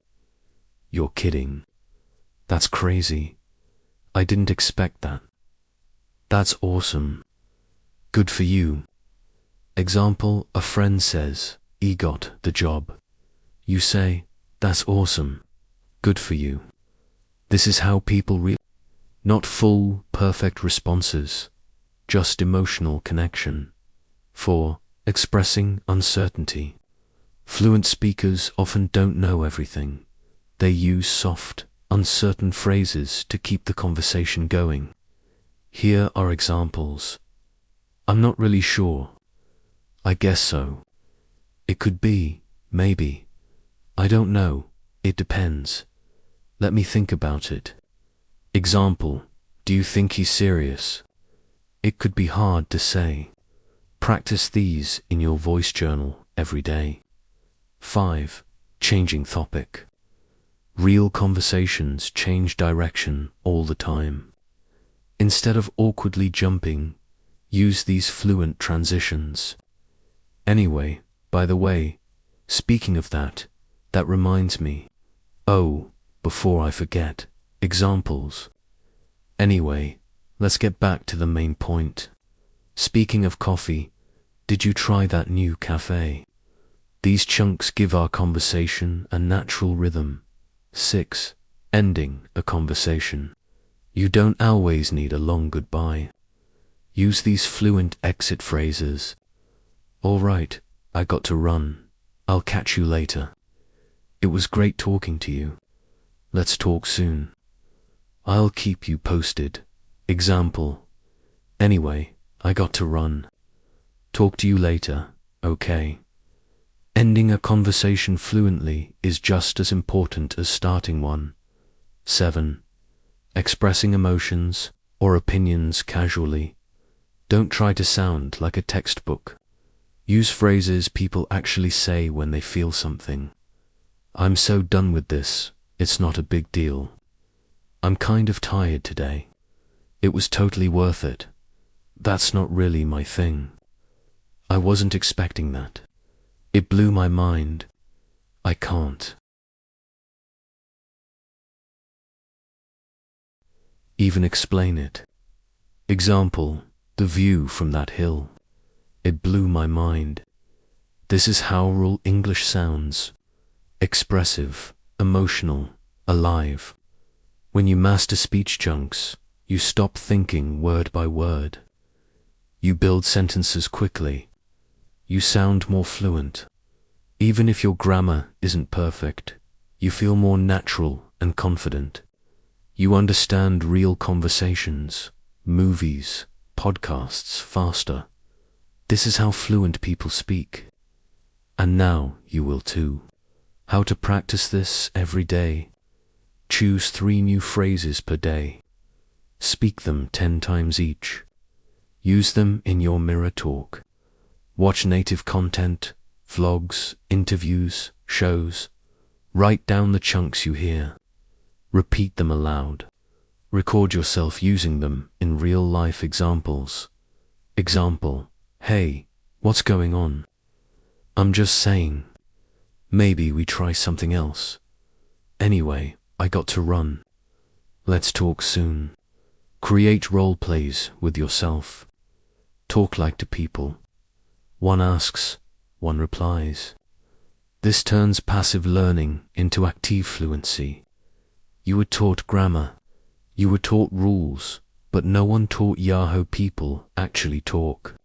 You're kidding. That's crazy. I didn't expect that. That's awesome. Good for you. Example, a friend says, he got the job. You say, that's awesome. Good for you. This is how people react. Not full, perfect responses, just emotional connection. 4. Expressing uncertainty. Fluent speakers often don't know everything. They use soft, uncertain phrases to keep the conversation going. Here are examples. I'm not really sure. I guess so. It could be, maybe. I don't know, it depends. Let me think about it. Example, do you think he's serious? It could be hard to say. Practice these in your voice journal every day. 5. Changing topic. Real conversations change direction all the time. Instead of awkwardly jumping, use these fluent transitions. Anyway, by the way, speaking of that reminds me. Oh, before I forget, examples. Anyway, let's get back to the main point. Speaking of coffee, did you try that new cafe? These chunks give our conversation a natural rhythm. 6. Ending a conversation. You don't always need a long goodbye. Use these fluent exit phrases. All right, I got to run. I'll catch you later. It was great talking to you. Let's talk soon. I'll keep you posted. Example. Anyway, I got to run. Talk to you later, okay? Ending a conversation fluently is just as important as starting one. 7. Expressing emotions or opinions casually. Don't try to sound like a textbook. Use phrases people actually say when they feel something. I'm so done with this, it's not a big deal. I'm kind of tired today. It was totally worth it. That's not really my thing. I wasn't expecting that. It blew my mind. I can't even explain it. Example, The view from that hill, it blew my mind. This is how rural English sounds. Expressive, emotional, alive. When you master speech chunks, you stop thinking word by word. You build sentences quickly. You sound more fluent. Even if your grammar isn't perfect, you feel more natural and confident. You understand real conversations, movies, podcasts faster. This is how fluent people speak. And now you will too. How to practice this every day. Choose 3 new phrases per day. Speak them 10 times each. Use them in your mirror talk. Watch native content, vlogs, interviews, shows. Write down the chunks you hear. Repeat them aloud. Record yourself using them in real-life examples. Example: hey, what's going on? I'm just saying. Maybe we try something else. Anyway, I got to run. Let's talk soon. Create role plays with yourself. Talk like to people. One asks, one replies. This turns passive learning into active fluency. You were taught grammar. You were taught rules, but no one taught Yahoo people actually talk.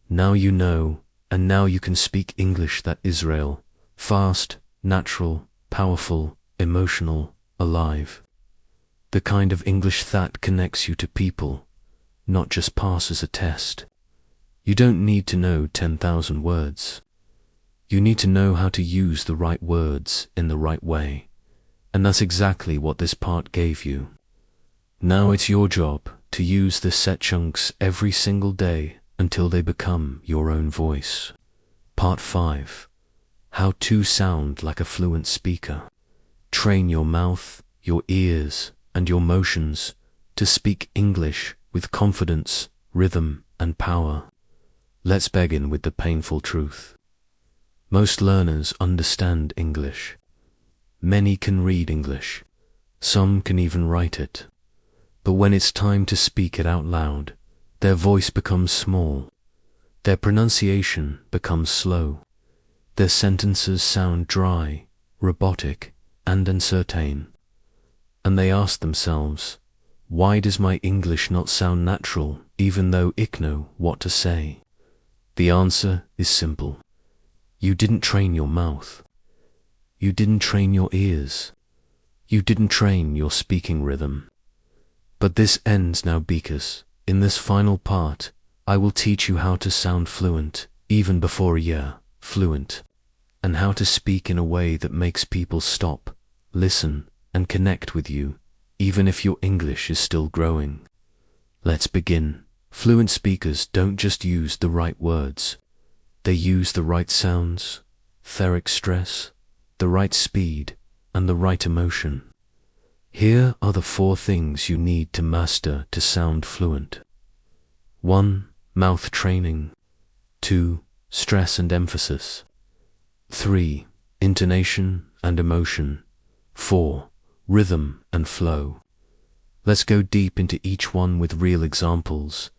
Now you know, and now you can speak English that Israel. Fast, natural, powerful, emotional, alive. The kind of English that connects you to people, not just passes a test. You don't need to know 10,000 words. You need to know how to use the right words in the right way. And that's exactly what this part gave you. Now it's your job to use the set chunks every single day until they become your own voice. Part 5. How to sound like a fluent speaker. Train your mouth, your ears, and your motions to speak English with confidence, rhythm, and power. Let's begin with the painful truth. Most learners understand English. Many can read English. Some can even write it. But when it's time to speak it out loud, their voice becomes small. Their pronunciation becomes slow. Their sentences sound dry, robotic, and uncertain. And they ask themselves, why does my English not sound natural even though I know what to say? The answer is simple. You didn't train your mouth. You didn't train your ears. You didn't train your speaking rhythm. But this ends now because, in this final part, I will teach you how to sound fluent, even before a year, fluent, and how to speak in a way that makes people stop, listen, and connect with you, even if your English is still growing. Let's begin. Fluent speakers don't just use the right words. They use the right sounds, theric stress, the right speed, and the right emotion. Here are the 4 things you need to master to sound fluent. 1. Mouth training. 2. Stress and emphasis. 3. Intonation and emotion. 4. Rhythm and flow. Let's go deep into each one with real examples,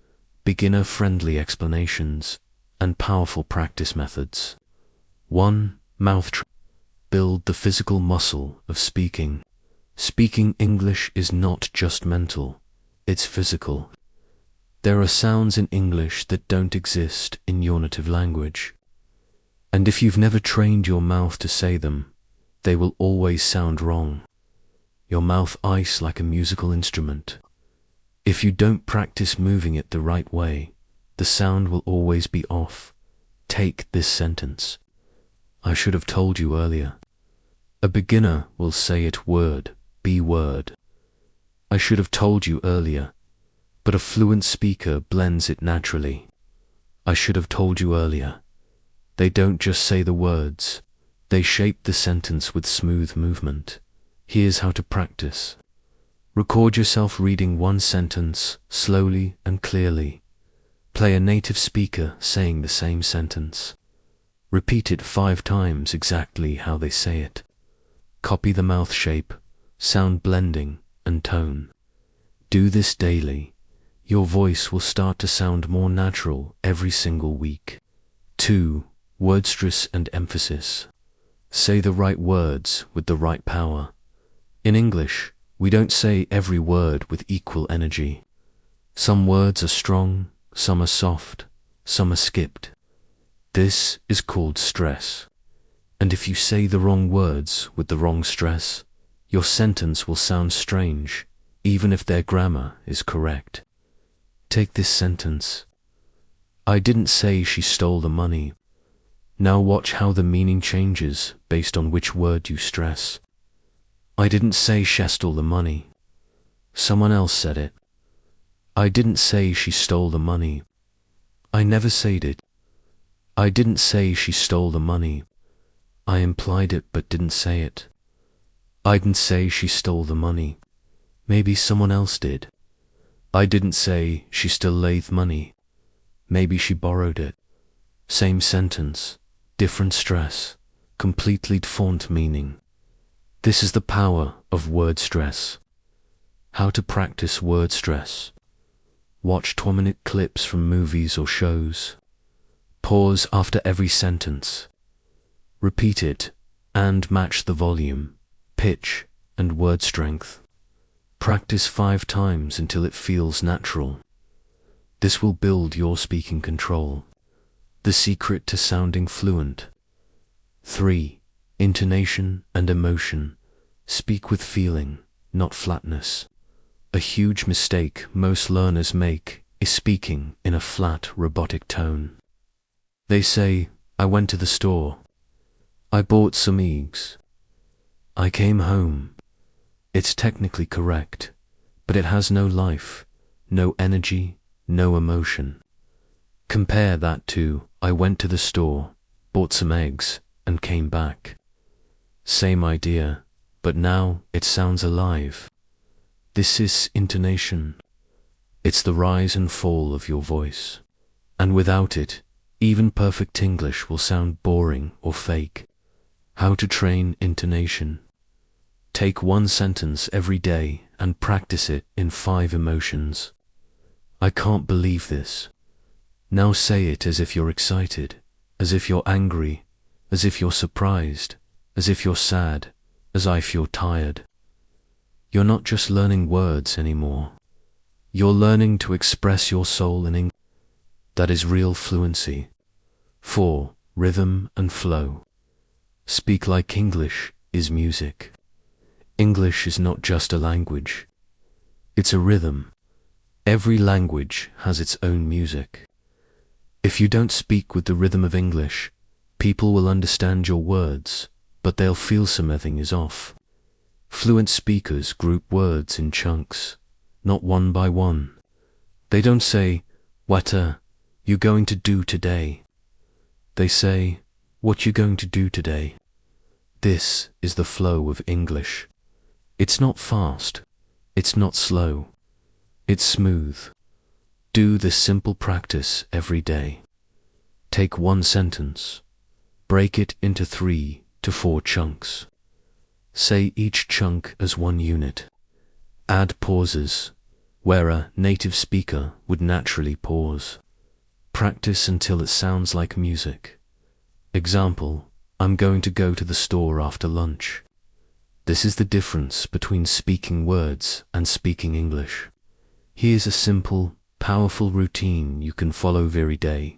beginner-friendly explanations, and powerful practice methods. 1. Mouth training. Build the physical muscle of speaking. Speaking English is not just mental, it's physical. There are sounds in English that don't exist in your native language. And if you've never trained your mouth to say them, they will always sound wrong. Your mouth ice like a musical instrument. If you don't practice moving it the right way, the sound will always be off. Take this sentence. I should have told you earlier. A beginner will say it word be word. I should have told you earlier, but a fluent speaker blends it naturally. I should have told you earlier. They don't just say the words, they shape the sentence with smooth movement. Here's how to practice. Record yourself reading one sentence slowly and clearly. Play a native speaker saying the same sentence. Repeat it 5 times exactly how they say it. Copy the mouth shape, sound blending, and tone. Do this daily. Your voice will start to sound more natural every single week. 2. Word stress and emphasis. Say the right words with the right power. In English, we don't say every word with equal energy. Some words are strong, some are soft, some are skipped. This is called stress. And if you say the wrong words with the wrong stress, your sentence will sound strange, even if their grammar is correct. Take this sentence. I didn't say she stole the money. Now watch how the meaning changes based on which word you stress. I didn't say she stole the money. Someone else said it. I didn't say she stole the money. I never said it. I didn't say she stole the money. I implied it but didn't say it. I didn't say she stole the money. Maybe someone else did. I didn't say she still lathe money. Maybe she borrowed it. Same sentence, different stress, completely different meaning. This is the power of word stress. How to practice word stress. Watch 2-minute clips from movies or shows. Pause after every sentence. Repeat it and match the volume, pitch, and word strength. Practice 5 times until it feels natural. This will build your speaking control. The secret to sounding fluent. 3. Intonation and emotion. Speak with feeling, not flatness. A huge mistake most learners make is speaking in a flat, robotic tone. They say, I went to the store. I bought some eggs. I came home. It's technically correct, but it has no life, no energy, no emotion. Compare that to, I went to the store, bought some eggs, and came back. Same idea, but now it sounds alive. This is intonation. It's the rise and fall of your voice. And without it, even perfect English will sound boring or fake. How to train intonation. Take 1 sentence every day and practice it in 5 emotions. I can't believe this. Now say it as if you're excited, as if you're angry, as if you're surprised, as if you're sad, as if you're tired. You're not just learning words anymore. You're learning to express your soul in English. That is real fluency. 4. Rhythm and flow. Speak like English is music. English is not just a language. It's a rhythm. Every language has its own music. If you don't speak with the rhythm of English, people will understand your words, but they'll feel something is off. Fluent speakers group words in chunks, not one by one. They don't say, what you going to do today? They say, what you going to do today? This is the flow of English. It's not fast. It's not slow. It's smooth. Do this simple practice every day. Take 1 sentence. Break it into 3 to 4 chunks. Say each chunk as 1 unit. Add pauses, where a native speaker would naturally pause. Practice until it sounds like music. Example, I'm going to go to the store after lunch. This is the difference between speaking words and speaking English. Here's a simple, powerful routine you can follow every day.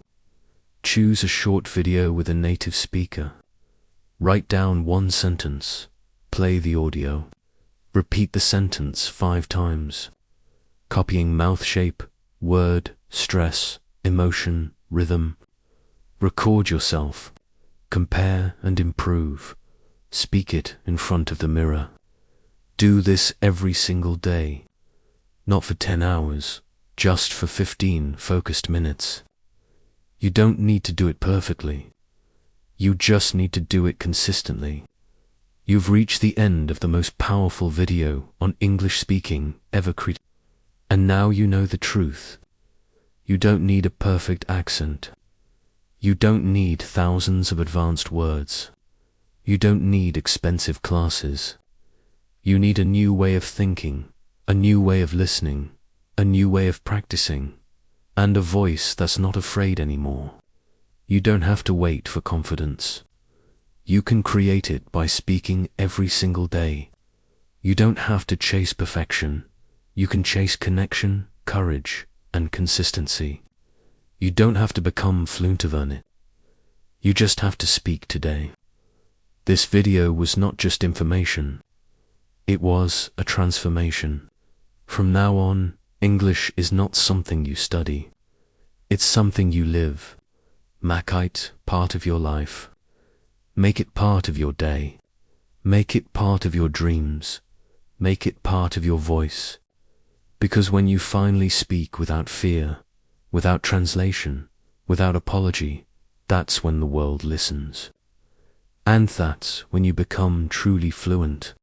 Choose a short video with a native speaker. Write down 1 sentence. Play the audio. Repeat the sentence 5 times. Copying mouth shape, word, stress, emotion, rhythm. Record yourself. Compare and improve. Speak it in front of the mirror. Do this every single day. Not for 10 hours, just for 15 focused minutes. You don't need to do it perfectly. You just need to do it consistently. You've reached the end of the most powerful video on English speaking ever created. And now you know the truth. You don't need a perfect accent. You don't need thousands of advanced words. You don't need expensive classes. You need a new way of thinking, a new way of listening, a new way of practicing, and a voice that's not afraid anymore. You don't have to wait for confidence. You can create it by speaking every single day. You don't have to chase perfection. You can chase connection, courage, and consistency. You don't have to become fluent to learn it. You just have to speak today. This video was not just information. It was a transformation. From now on, English is not something you study. It's something you live. Make it part of your life. Make it part of your day. Make it part of your dreams. Make it part of your voice. Because when you finally speak without fear, without translation, without apology, that's when the world listens. And that's when you become truly fluent.